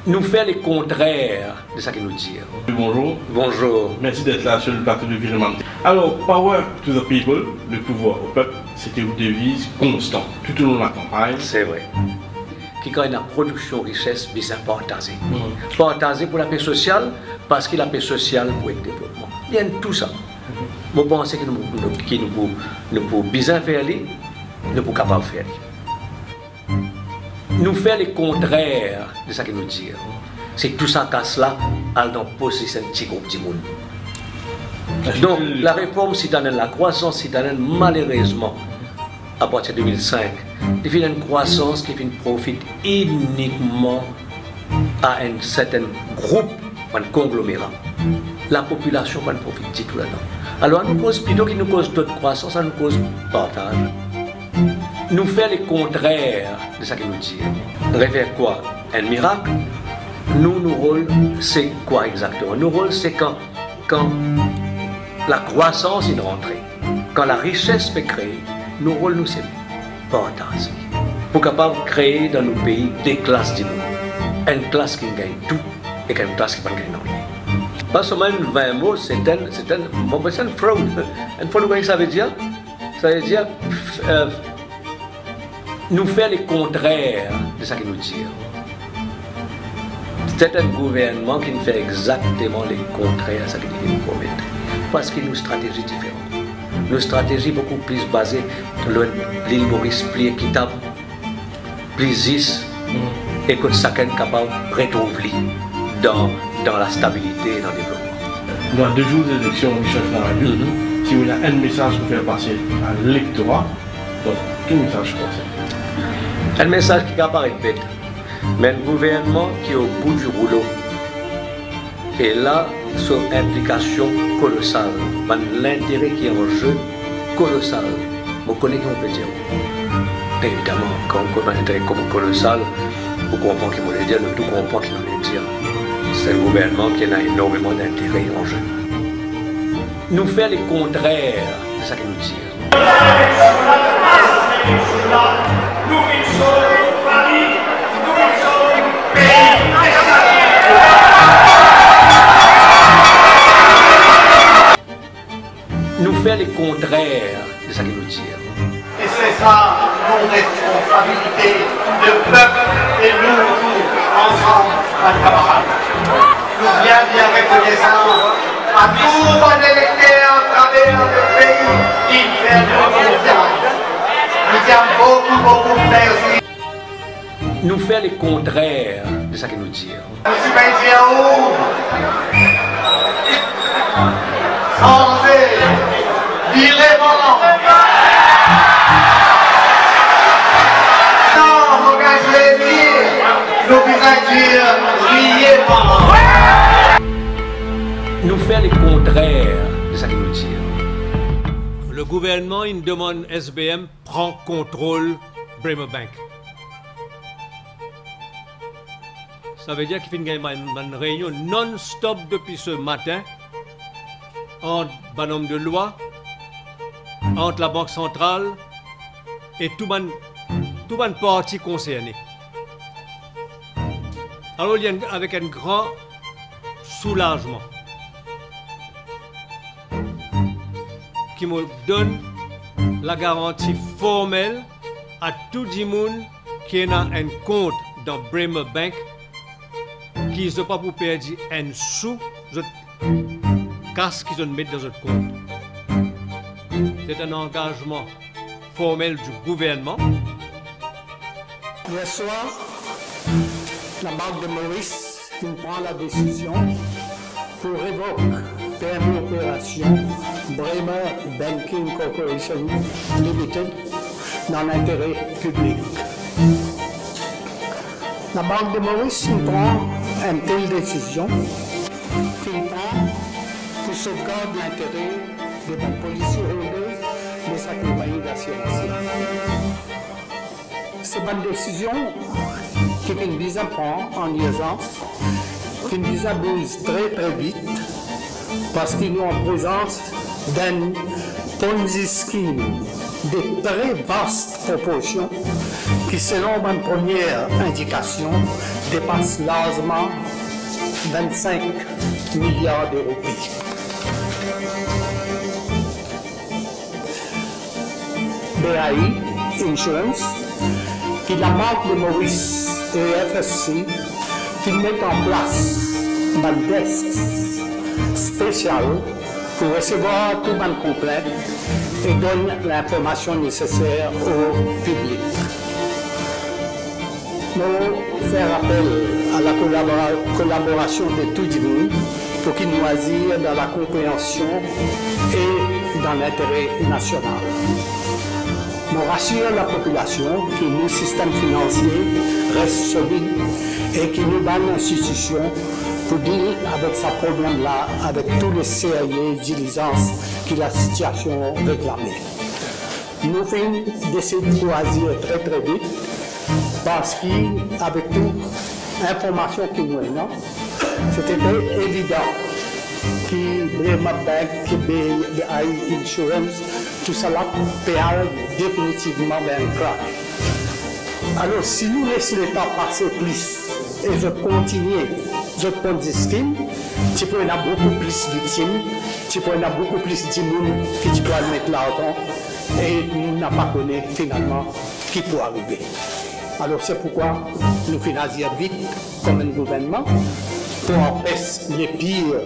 nous fait le contraire de ce qu'il nous dit. Bonjour. Bonjour. Merci d'être là sur le plateau de Virement. Alors, power to the people, le pouvoir au peuple, c'était une devise constante tout au long de la campagne. C'est vrai. Qui quand il y a une production de richesse, il s'est partagé. Partagé pour la paix sociale, parce que la paix sociale pour le développement. Il y a tout ça. Je pense que nous pouvons bien faire, nous pouvons capable de faire. Nous faire le contraire de ce qu'il nous dit. C'est tout ça casse là, à dans possession de petit groupe de monde. Donc la réforme citoyenne, la croissance citoyenne, malheureusement, à partir de 2005, il fait une croissance qui profite uniquement à un certain groupe, un conglomérat. La population ne profite du tout là-dedans. Alors, nous cause plutôt qu'il nous cause d'autres croissances, ça nous cause partage. Nous faire le contraire de ce qu'il nous dit. Réfère quoi? Un miracle. Nous, nos rôles, c'est quoi exactement? Nos rôles, c'est quand la croissance est rentrée, quand la richesse peut créer, nos rôles, nous, c'est partager. Pour capable de créer dans nos pays des classes du monde. Une classe qui gagne tout et une classe qui ne gagne rien. Pas seulement 20 mots, c'est une fraude. Une fraude, ça veut dire? Ça veut dire nous faire le contraire de ce qu'il nous dit. C'est un gouvernement qui nous fait exactement le contraire de ce qu'il nous promet. Parce qu'il a une stratégie différente. Une stratégie beaucoup plus basée sur l'île Maurice, plus équitable, plus lisse, et que chacun est capable de retrouver dans la stabilité et dans le développement. Dans 2 jours d'élection, Michel dans la ville, si vous avez un message pour faire passer à l'électorat, donc quel message vous pensez? Un message qui apparaît bête, mais un gouvernement qui est au bout du rouleau. Et là, son implication colossale, l'intérêt qui est en jeu colossal. Vous connaissez ce qu'on peut dire. Évidemment, quand on connaît un intérêt colossal, vous comprenez ce qu'on veut dire, nous tout comprenons ce qu'on veut dire. C'est un gouvernement qui a énormément d'intérêt en jeu. Nous faire le contraire de ce qu'il nous dit. Nous faire le contraire de ce qu'il nous dit. Et c'est ça nos responsabilités de peuple et nous tous ensemble, mes camarades. Nous bien reconnaissants à tout bon électeur à travers le pays qui fait de confiance. Nous disons beaucoup merci. Nous faire le contraire de ce qu'il nous dit. Monsieur Benjiaou, changer, virement. Non, mon gars, je l'ai dit, nous pouvons dire riez-moi. Nous faire le contraire de ce qu'il nous dit. Le gouvernement, il demande SBM, prend contrôle Bremer Bank. Ça veut dire qu'il fait une réunion non-stop depuis ce matin entre un homme de loi, entre la Banque centrale et tout le parti concerné. Alors, il y a avec un grand soulagement qui me donne la garantie formelle à tout le monde qui a un compte dans Bremer Bank qui ne sont pas pour perdre un sou, casse qu'ils ont mis dans votre compte. C'est un engagement formel du gouvernement. Hier soir, la Banque de Maurice prend la décision pour révoquer permis opération Bremer Banking Corporation Limited dans l'intérêt public. La Banque de Maurice prend une telle décision pour sauvegarder l'intérêt des policyholders de sa compagnie d'assurance. C'est une décision qui vise à prendre en urgence, qui vise à bouger très vite, parce qu'il y a en présence d'un Ponzi scheme de très vaste proportions qui, selon ma première indication, dépasse largement 25 milliards d'euros. BAI Insurance, qui la banque de Maurice et FSC, qui mettent en place un desk spécial pour recevoir tout ban complet et donne l'information nécessaire au public. Nous faisons appel à la collaboration de tout le monde pour qu'ils nous agissent dans la compréhension et dans l'intérêt national. Nous rassurons la population que nos systèmes financiers restent solides et que nous donnons l'institution pour dire avec ce problème-là, avec tous les sérieux diligences que la situation réclamait. Nous venons d'essayer de choisir très très vite parce qu'avec toute l'information que nous avons, c'était évident que Bremer Bank, que BAI Insurance, tout cela perd définitivement un crack. Alors si nous laissons le temps passer plus et je continue, je prends des films, tu peux en avoir beaucoup plus de victimes, tu peux en avoir beaucoup plus de monde que tu dois mettre l'argent et nous n'avons pas connu finalement qui peut arriver. Alors c'est pourquoi nous finissons vite comme un gouvernement pour empêcher les pires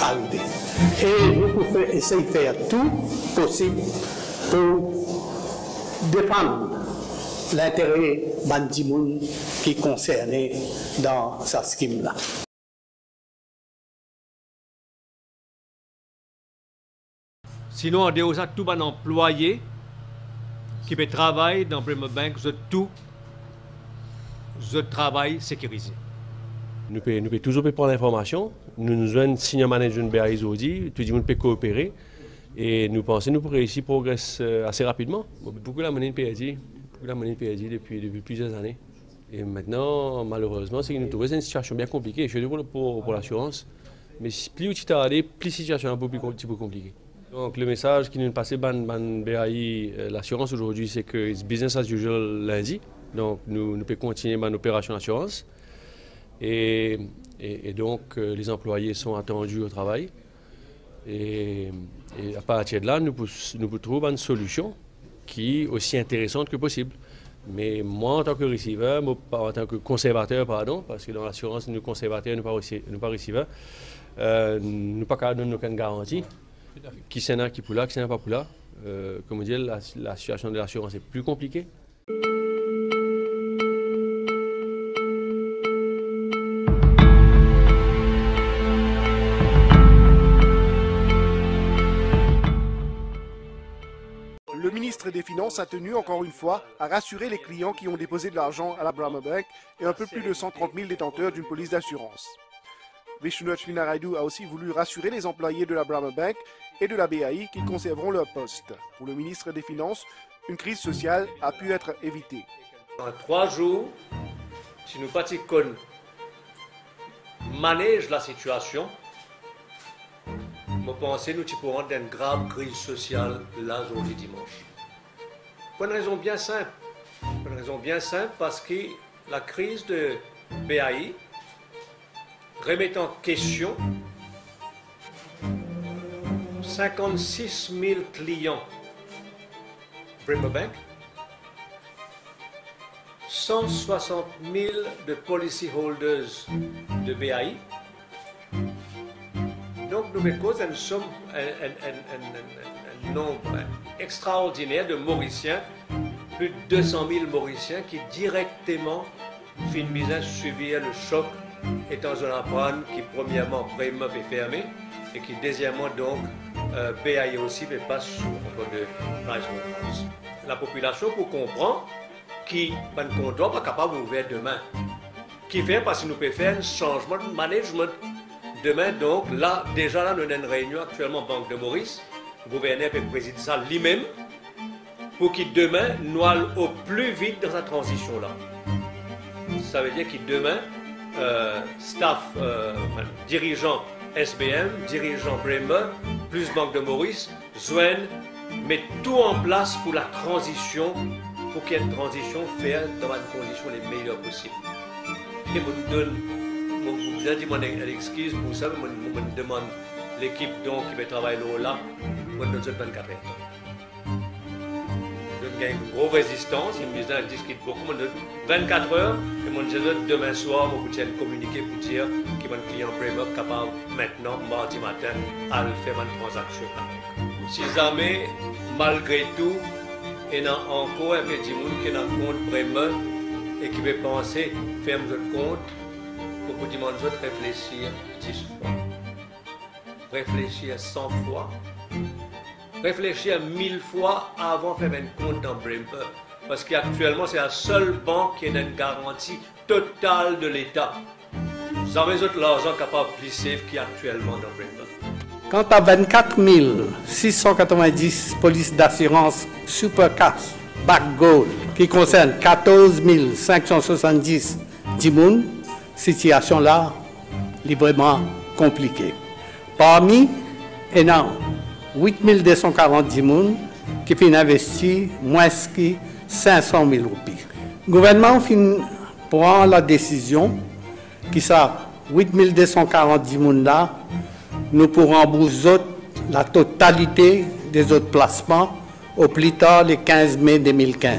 arriver. Et nous pouvons essayer de faire tout possible pour défendre l'intérêt bandimoun qui est concerné dans ce scheme-là. Sinon, en dehors de ça, tout un employé qui peut travailler dans Bremer Bank, je travaille sécurisé. Nous pouvons toujours prendre l'information. Nous avons un senior manager de BAI aujourd'hui, tout le monde peut coopérer. Et nous pensons que nous pourrons réussir à progresser assez rapidement. Beaucoup la monnaie PRD depuis plusieurs années. Et maintenant, malheureusement, c'est que nous trouvons une situation bien compliquée. Je suis désolé pour l'assurance. Mais plus tu tardes, plus la situation est un peu plus compliquée. Donc le message qui nous passe par BAI, l'assurance aujourd'hui, c'est que c'est business as usual lundi. Donc nous pouvons continuer notre opération d'assurance. Et donc les employés sont attendus au travail. Et à partir de là, nous pouvons trouver une solution qui est aussi intéressante que possible. Mais moi, en tant que receveur, en tant que conservateur, pardon, parce que dans l'assurance, nous conservateurs, nous ne pas receveurs, nous ne pouvons pas donner aucune garantie. Qui s'en a qui pour là, qui s'en a pas pour là. Comme on dit, la situation de l'assurance est plus compliquée. Le ministre des Finances a tenu encore une fois à rassurer les clients qui ont déposé de l'argent à la Bremer Bank et un peu plus de 130 000 détenteurs d'une police d'assurance. Vishnu Finaraidu a aussi voulu rassurer les employés de la Bremer Bank et de la BAI qu'ils conserveront leur poste. Pour le ministre des Finances, une crise sociale a pu être évitée. En 3 jours, si nous pratiquons manège la situation, je pense que nous pourrons rentrer dans une grave crise sociale là aujourd'hui dimanche. Pour une raison bien simple. Pour une raison bien simple parce que la crise de BAI remet en question 56 000 clients Bremer Bank, 160 000 de policyholders de BAI. Donc nous avons un nombre extraordinaire de Mauriciens, plus de 200 000 Mauriciens qui directement finissent subir le choc étant un apprendre qui premièrement Bremer est fermé et qui deuxièmement donc BAI aussi ne passe sous contrôle de PricewaterhouseCoopers. La population pour comprendre qui ne compte pas capable d'ouvrir demain. Qui fait parce que nous pouvons faire un changement de management. Demain donc, là, déjà là, nous avons une réunion actuellement Banque de Maurice. Le gouverneur peut présider ça lui-même pour qu'il demain nous aille au plus vite dans cette transition-là. Ça veut dire que demain, staff, dirigeant SBM, dirigeant Bremer, plus Banque de Maurice, Zwen, met tout en place pour la transition pour qu'il y ait une transition faite dans les conditions les meilleures possibles. Et vous avez dit une excuse pour ça, mais je demande l'équipe donc qui va travailler là, moi je donne 24 heures. Je gagne une grosse résistance, ils me discutent beaucoup, 24 heures, et moi je dis demain soir, je vais communiquer pour dire que mon client Bremer est capable maintenant, mardi matin, à faire une transaction. Si jamais, malgré tout, il y a encore un petit monde qui est dans le compte Bremer et qui veut penser faire un compte, pour que vous dites réfléchir 10 fois. Réfléchir 100 fois. Réfléchir 1000 fois avant de faire un compte dans Bremer. Parce qu'actuellement, c'est la seule banque qui a une garantie totale de l'État. Vous avez l'argent capable de glisser qui est actuellement dans Bremer. Quant à 24 690 polices d'assurance Supercash, Back Gold, qui concerne 14 570 Dimoun, situation là, librement compliquée. Parmi, il y a 8 240 Dimoun qui finissent investir moins que 500 000 roupies. Le gouvernement prend la décision qui ça, 8 240 Dimoun là, nous pourrons rembourser la totalité des autres placements au plus tard le 15 mai 2015.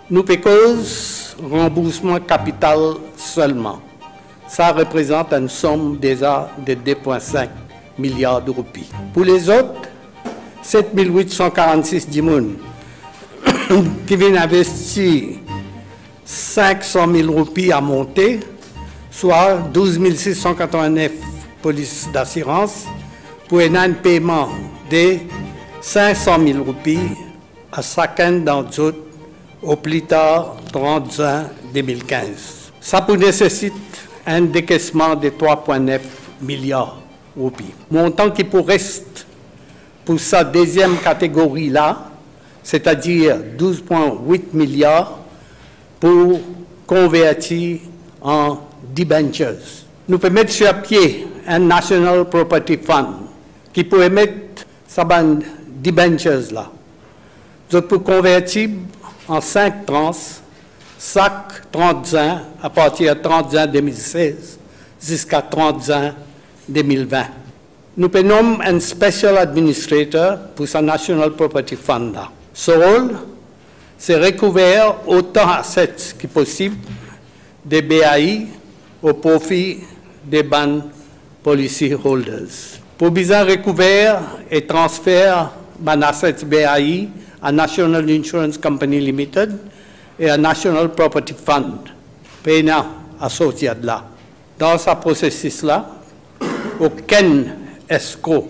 Nous pécose remboursement capital seulement. Ça représente une somme déjà de 2,5 milliards de roupies. Pour les autres, 7 846 dimoun qui viennent investir 500 000 roupies à monter, soit 12 689 polices d'assurance, pour un paiement de 500 000 roupies à chacun d'entre eux au plus tard 30 juin 2015. Ça peut nécessiter un décaissement de 3,9 milliards de roupies. Montant qui pourrait rester pour sa deuxième catégorie-là, c'est-à-dire 12,8 milliards pour convertir en debentures. Nous pouvons mettre sur pied un National Property Fund qui pourrait mettre sa bande debentures là. Nous pouvons convertir en 5 tranches, chaque 30 juin, à partir de 30 juin 2016 jusqu'à 30 juin 2020. Nous nommons un Special Administrator pour ce National Property Fund là. Ce rôle, c'est recouvrir autant d'assets que possible des BAI au profit des banques policy holders. Pour bien recouvrir et transférer les assets BAI à National Insurance Company Limited et à National Property Fund, payant associé là. Dans ce processus-là, aucun escroc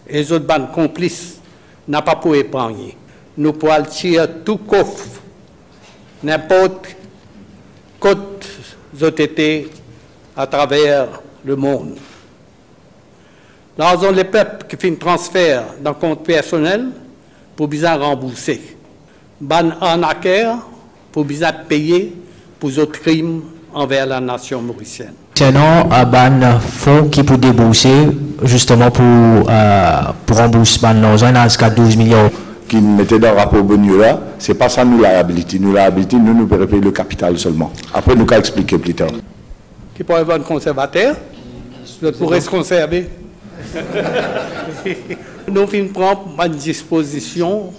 et les autres banques complices n'a pas pu épargner. Nous pouvons tirer tout coffre, n'importe côté été à travers le monde. L'argent des peuples qui fait un transfert dans le compte personnel pour bien rembourser. Ban arnaqueur pour bien payer pour les autres crimes envers la nation mauricienne. Sinon, ban fonds qui peut débourser justement pour rembourser l'argent dans ce cas 12 millions. Qui mettait dans le rapport Bonnier là, c'est pas ça nous liability. Nous liability, nous pouvons payer le capital seulement. Après, nous allons expliquer plus tard. Qui pourrait avoir un conservateur, je pourrais se conserver. Nous prenons une disposition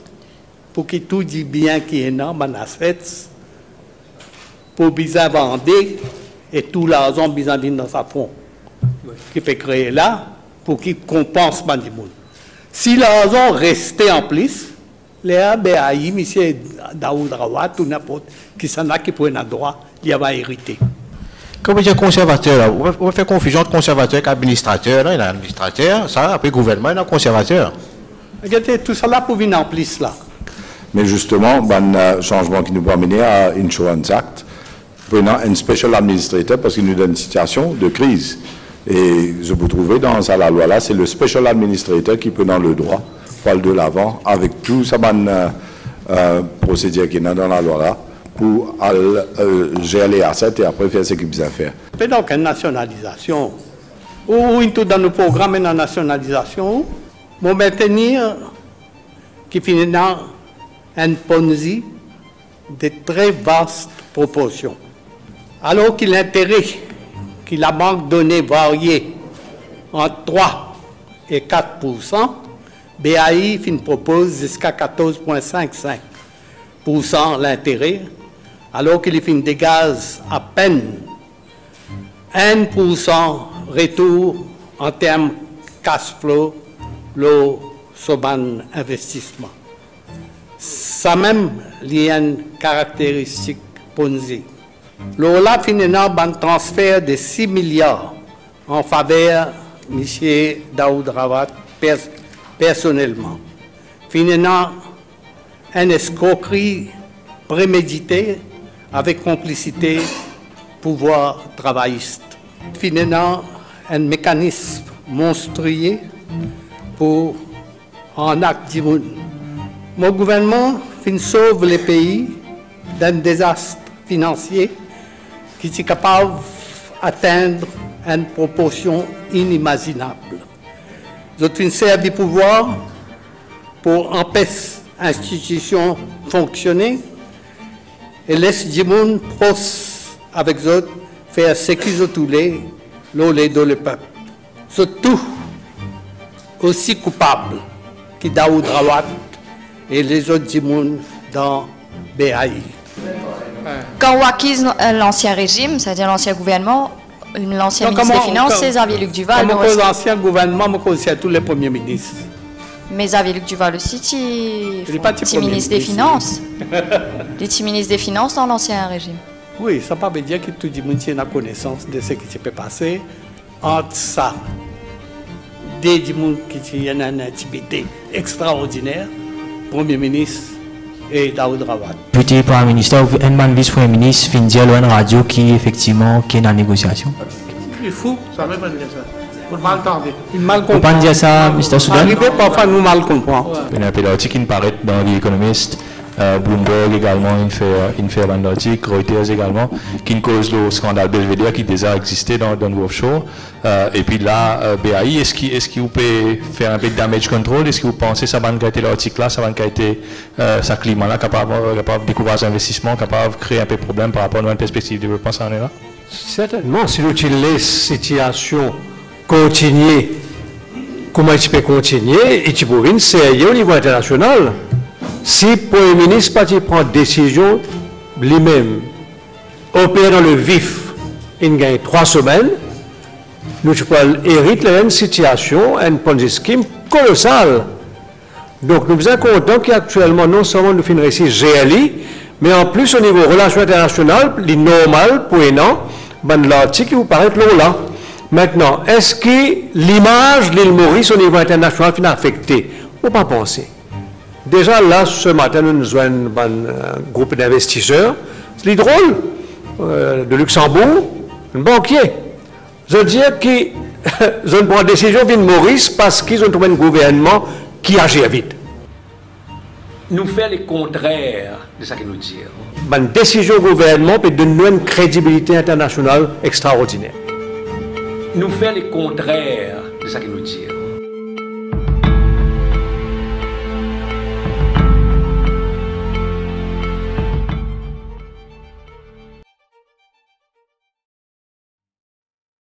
pour que tout dit bien qui est dans les assets, pour bien vendre et tout l'argent bien dans sa fond. Qui peut créer là pour qu'il compense les gens. Si l'argent restait en plus, les BAI, M. Daoud Rawat, ou n'importe qui s'en a qui pourrait avoir droit, il va hériter. Quand vous dites conservateur, on fait confusion entre conservateur et administrateur. Il y a administrateur, ça, après gouvernement, il y a conservateur. Regardez, tout ça là pour venir en plus là. Mais justement, un changement qui nous va mener à Insurance Act, prenant un special administrator parce qu'il nous donne une situation de crise. Et je vous trouver dans la loi là, c'est le special administrator qui prend le droit pour aller de l'avant avec tout ça procédure qui est dans la loi là pour gérer les assets et après faire ce qu'il besoin faire. Mais donc une nationalisation ou tout dans nos programmes une nationalisation, pour maintenir qui finit dans un Ponzi de très vastes proportions. Alors que l'intérêt que la banque donnée variait entre 3 et 4%, BAI propose jusqu'à 14,55% l'intérêt, alors qu'il dégage à peine 1% retour en termes cash flow, le soban investissement. Ça même lié à une caractéristique Ponzi. L'OLA finit un transfert de 6 milliards en faveur de M. Daoud Rawat personnellement. Finalement, une escroquerie préméditée avec complicité pouvoir travailliste. Finalement, un mécanisme monstrueux pour un acte d'immun. Mon gouvernement sauve les pays d'un désastre financier qui est capable d'atteindre une proportion inimaginable. Je sers du pouvoir pour empêcher l'institution de fonctionner et laisse les gens proches avec eux faire ce qu'ils ont voulu, le peuple. Surtout aussi coupables que Daoud Rawat et les autres gens dans BAI. Quand on acquise l'ancien régime, c'est-à-dire l'ancien gouvernement, l'ancien ministre des Finances, c'est Xavier-Luc Duval. L'ancien gouvernement, je connais tous les premiers ministres. Mais Xavier-Luc Duval aussi, petit ministre des Finances. Il est ministre des Finances dans l'ancien régime. Oui, ça ne veut pas dire que tout le monde a connaissance de ce qui s'est passé entre ça. Des gens qui ont une intimité extraordinaire, Premier ministre et Daoud Rawat. Petit Premier ministre, un vice-premier ministre, fin dire une radio qui effectivement qui est dans la négociation. Il est fou, ça ne veut pas dire ça. Vous mal entendez. Il mal comprend. Vous ne dire ça, Mr. Soudan? Arrivé parfois nous mal comprendre. Il y a un article qui paraît dans l'Economist, Bloomberg également, il fait un article, Reuters également, qui cause le scandale Belvedere qui déjà existait dans le offshore. Et puis là, BAI, est-ce qu'il peut faire un peu de damage control? Est-ce que vous pensez que ça va être l'article là, ça va être ce climat-là, capable de découvrir l'investissement, capable de créer un peu de problème par rapport à une perspective de développement, ça en est là? Certainement, si nous laissons situation continuer, comment il peut continuer, et tu peux venir sérieux au niveau international. Si le Premier ministre prend décision lui-même, opère dans le vif, il gagne 3 semaines, nous héritons la même situation, un Ponzi scheme colossal. Donc nous sommes contents qu'actuellement, non seulement nous finissons ici GLI, mais en plus au niveau relations internationales, il est normal pour un an, l'article qui vous paraît là. Maintenant, est-ce que l'image de l'île Maurice au niveau international est affectée? On ne peut pas penser. Déjà là, ce matin, nous avons un groupe d'investisseurs. C'est drôle, de Luxembourg, un banquier. Je veux dire qu'ils ont pris une décision de Maurice parce qu'ils ont trouvé un gouvernement qui agit vite. Nous faisons le contraire de ce que nous disons. Une décision du gouvernement peut donner une crédibilité internationale extraordinaire. Nous faisons le contraire de ce que nous disons.